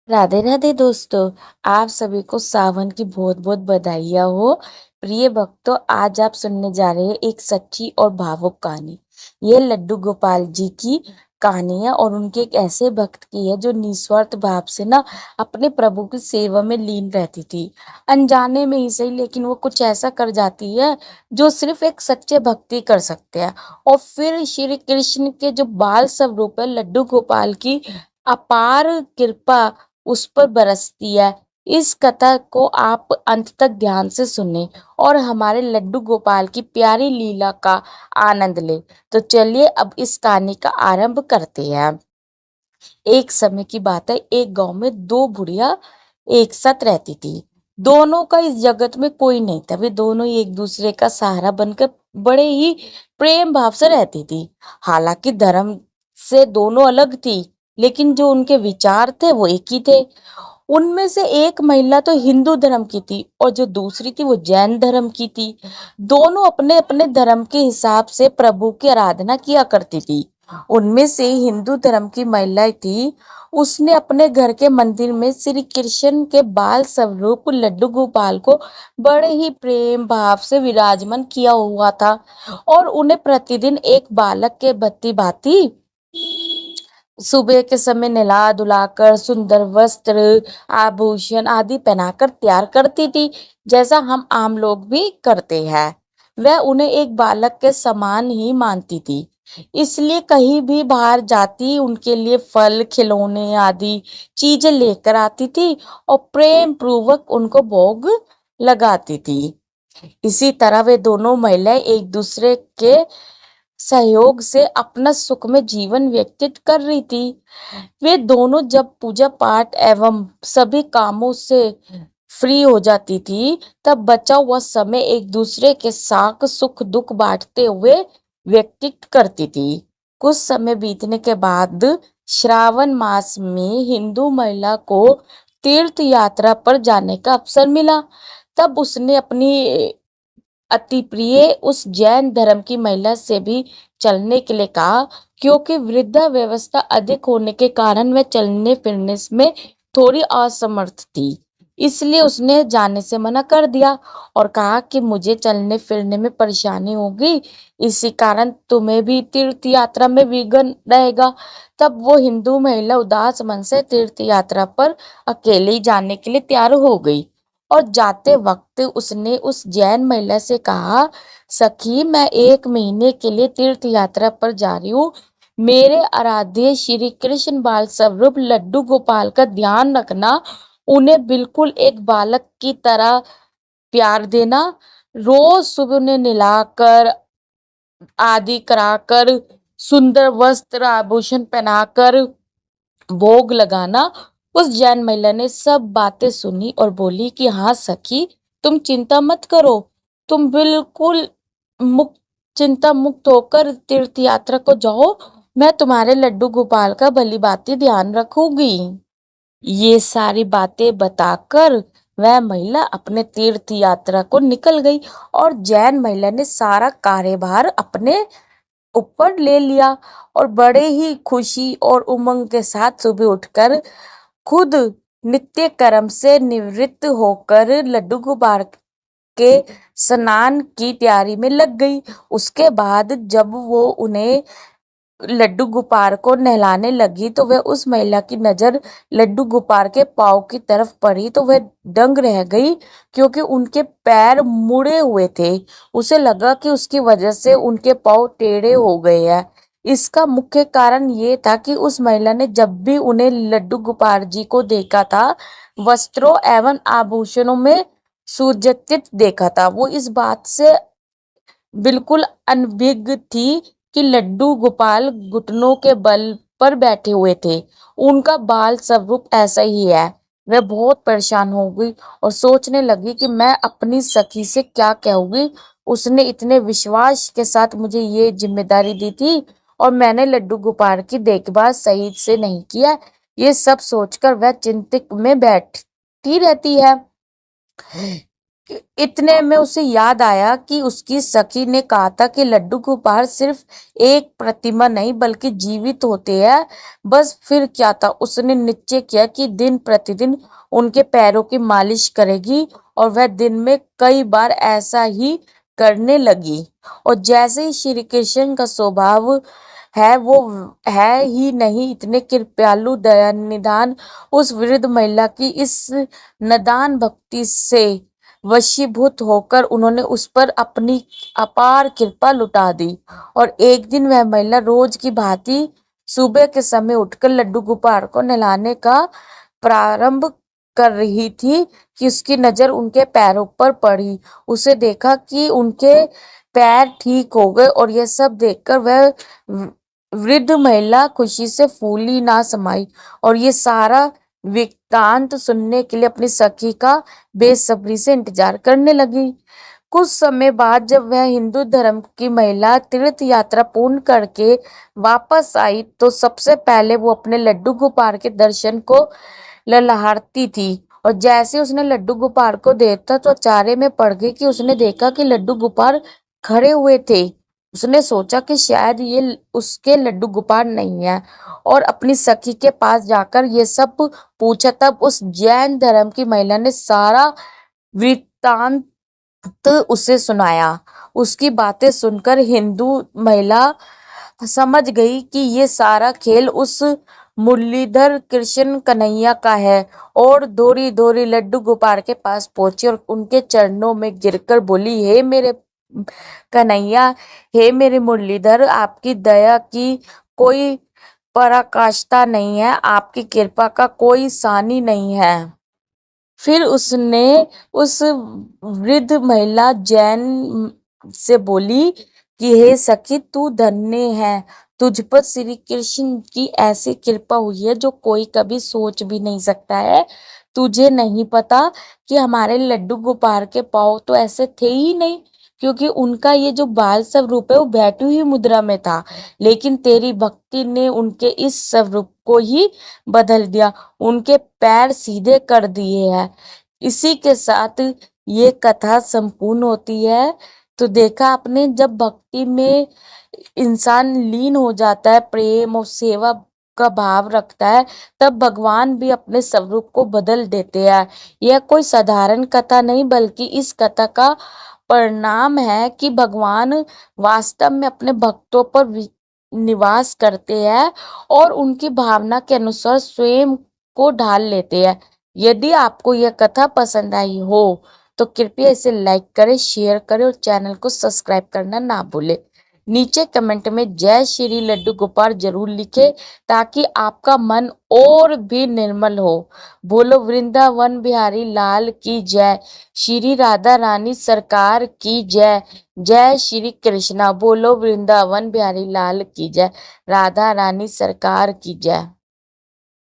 राधे राधे दोस्तों। आप सभी को सावन की बहुत बहुत बधाइयाँ हो। प्रिय भक्तों, आज आप सुनने जा रहे हैं एक सच्ची और भावुक कहानी। ये लड्डू गोपाल जी की कहानी है और उनके एक ऐसे भक्त की है जो निस्वार्थ भाव से ना अपने प्रभु की सेवा में लीन रहती थी। अनजाने में ही सही, लेकिन वो कुछ ऐसा कर जाती है जो सिर्फ एक सच्चे भक्ति कर सकते हैं। और फिर श्री कृष्ण के जो बाल स्वरूप है लड्डू गोपाल की अपार कृपा उस पर बरसती है। इस कथा को आप अंत तक ध्यान से सुने और हमारे लड्डू गोपाल की प्यारी लीला का आनंद ले। तो चलिए अब इस कहानी का आरंभ करते हैं। एक समय की बात है, एक गांव में दो बुढ़िया एक साथ रहती थी। दोनों का इस जगत में कोई नहीं था। वे दोनों ही एक दूसरे का सहारा बनकर बड़े ही प्रेम भाव से रहती थी। हालांकि धर्म से दोनों अलग थी, लेकिन जो उनके विचार थे वो एक ही थे। उनमें से एक महिला तो हिंदू धर्म की थी और जो दूसरी थी वो जैन धर्म की थी। दोनों अपने अपने धर्म के हिसाब से प्रभु की आराधना किया करती थी। उनमें से हिंदू धर्म की महिला थी, उसने अपने घर के मंदिर में श्री कृष्ण के बाल स्वरूप लड्डू गोपाल को बड़े ही प्रेम भाव से विराजमान किया हुआ था और उन्हें प्रतिदिन एक बालक के बत्ती भांति सुबह के समय नहला धुलाकर सुंदर वस्त्र आभूषण आदि पहनाकर तैयार करती थी, जैसा हम आम लोग भी करते हैं। वह उन्हें एक बालक के समान ही मानती थी, इसलिए कहीं भी बाहर जाती उनके लिए फल खिलौने आदि चीजें लेकर आती थी और प्रेम पूर्वक उनको भोग लगाती थी। इसी तरह वे दोनों महिलाएं एक दूसरे के सहयोग से अपना सुखमय जीवन व्यतीत कर रही थी। वे दोनों जब पूजा पाठ एवं सभी कामों से फ्री हो जाती थी, तब बचा हुआ समय एक दूसरे के साथ सुख दुख बांटते हुए व्यतीत करती थी। कुछ समय बीतने के बाद श्रावण मास में हिंदू महिला को तीर्थ यात्रा पर जाने का अवसर मिला। तब उसने अपनी अति प्रिय उस जैन धर्म की महिला से भी चलने के लिए कहा, क्योंकि वृद्धा व्यवस्था अधिक होने के कारण वह चलने फिरने में थोड़ी असमर्थ थी। इसलिए उसने जाने से मना कर दिया और कहा कि मुझे चलने फिरने में परेशानी होगी, इसी कारण तुम्हें भी तीर्थ यात्रा में विघ्न रहेगा। तब वो हिंदू महिला उदास मन से तीर्थ यात्रा पर अकेले ही जाने के लिए तैयार हो गई और जाते वक्त उसने उस जैन महिला से कहा, सखी मैं 1 महीने के लिए तीर्थ यात्रा पर जा रही हूँ। मेरे आराध्य श्री कृष्ण बाल स्वरूप लड्डू गोपाल का ध्यान रखना। उन्हें बिल्कुल एक बालक की तरह प्यार देना। रोज सुबह उन्हें नहलाकर आदि कराकर सुंदर वस्त्र आभूषण पहनाकर भोग लगाना। उस जैन महिला ने सब बातें सुनी और बोली कि हाँ सखी, तुम चिंता मत करो। तुम बिल्कुल मुक्त चिंता मुक्त होकर तीर्थ यात्रा को जाओ। मैं तुम्हारे लड्डू गोपाल का भली भांति ध्यान रखूंगी। ये सारी बातें बताकर वह महिला अपने तीर्थ यात्रा को निकल गई और जैन महिला ने सारा कार्यभार अपने ऊपर ले लिया और बड़े ही खुशी और उमंग के साथ सुबह उठकर खुद नित्य कर्म से निवृत्त होकर लड्डू गोपाल के स्नान की तैयारी में लग गई। उसके बाद जब वो उन्हें लड्डू गोपाल को नहलाने लगी तो वह उस महिला की नजर लड्डू गोपाल के पाँव की तरफ पड़ी तो वह दंग रह गई, क्योंकि उनके पैर मुड़े हुए थे। उसे लगा कि उसकी वजह से उनके पाँव टेढ़े हो गए हैं। इसका मुख्य कारण ये था कि उस महिला ने जब भी उन्हें लड्डू गोपाल जी को देखा था, वस्त्रों एवं आभूषणों में सुसज्जित देखा था। वो इस बात से बिल्कुल अनभिज्ञ थी कि लड्डू गोपाल घुटनों के बल पर बैठे हुए थे। उनका बाल स्वरूप ऐसा ही है। वह बहुत परेशान हो गई और सोचने लगी कि मैं अपनी सखी से क्या कहूंगी। उसने इतने विश्वास के साथ मुझे ये जिम्मेदारी दी थी और मैंने लड्डू गोपाल की देखभाल सही से नहीं किया। ये सब सोचकर वह चिंतित में बैठी रहती है। इतने में उसे याद आया कि उसकी सखी ने कहा था कि लड्डू गोपाल सिर्फ एक प्रतिमा नहीं बल्कि जीवित होते हैं। बस फिर क्या था, उसने निश्चय किया कि दिन प्रतिदिन उनके पैरों की मालिश करेगी और वह दिन में कई बार ऐसा ही करने लगी। और जैसे ही श्री कृष्ण का स्वभाव है वो है ही नहीं इतने कृपालु दया निदान, उस वृद्ध महिला की इस नदान भक्ति से वशीभूत होकर उन्होंने उस पर अपनी अपार कृपा लुटा दी। और एक दिन वह महिला रोज की भांति सुबह के समय उठकर लड्डू गोपाल को नहलाने का प्रारंभ कर रही थी कि उसकी नजर उनके पैरों पर पड़ी। उसे देखा कि उनके पैर ठीक हो गए और यह सब देखकर वह वृद्ध महिला खुशी से फूली ना समाई और ये सारा वृत्तांत सुनने के लिए अपनी सखी का बेसब्री से इंतजार करने लगी। कुछ समय बाद जब वह हिंदू धर्म की महिला तीर्थ यात्रा पूर्ण करके वापस आई तो सबसे पहले वो अपने लड्डू गोपाल के दर्शन को ललहारती थी। और जैसे उसने लड्डू गोपाल को देखा तो अचारे में पड़ गई कि उसने देखा कि लड्डू गोपाल खड़े हुए थे। उसने सोचा कि शायद ये उसके लड्डू गोपाल नहीं है और अपनी सखी के पास जाकर ये सब पूछा। तब उस जैन धर्म की महिला ने सारा वृत्तांत उसे सुनाया। उसकी बातें सुनकर हिंदू महिला समझ गई कि ये सारा खेल उस मुरलीधर कृष्ण कन्हैया का है और दौड़ी दौड़ी लड्डू गोपाल के पास पहुंची और उनके चरणों में गिरकर बोली, हे मेरे कन्हैया, हे मेरे मुरलीधर, आपकी दया की कोई पराकाष्ठा नहीं है, आपकी कृपा का कोई सानी नहीं है। फिर उसने उस वृद्ध महिला जैन से बोली कि हे सखी, तू धन्य है, तुझ पर श्री कृष्ण की ऐसी कृपा हुई है जो कोई कभी सोच भी नहीं सकता है। तुझे नहीं पता कि हमारे लड्डू गोपाल के पाँव तो ऐसे थे ही नहीं, क्योंकि उनका ये जो बाल स्वरूप है वो बैठी हुई मुद्रा में था, लेकिन तेरी भक्ति ने उनके इस स्वरूप को ही बदल दिया, उनके पैर सीधे कर दिए हैं। इसी के साथ ये कथा संपूर्ण होती है। तो देखा आपने, जब भक्ति में इंसान लीन हो जाता है, प्रेम और सेवा का भाव रखता है, तब भगवान भी अपने स्वरूप को बदल देते हैं। यह कोई साधारण कथा नहीं बल्कि इस कथा का परिणाम है कि भगवान वास्तव में अपने भक्तों पर निवास करते हैं और उनकी भावना के अनुसार स्वयं को ढाल लेते हैं। यदि आपको यह कथा पसंद आई हो तो कृपया इसे लाइक करें, शेयर करें और चैनल को सब्सक्राइब करना ना भूलें। नीचे कमेंट में जय श्री लड्डू गोपाल जरूर लिखें ताकि आपका मन और भी निर्मल हो। बोलो वृंदावन बिहारी लाल की जय, श्री राधा रानी सरकार की जय। जय श्री कृष्णा। बोलो वृंदावन बिहारी लाल की जय, राधा रानी सरकार की जय।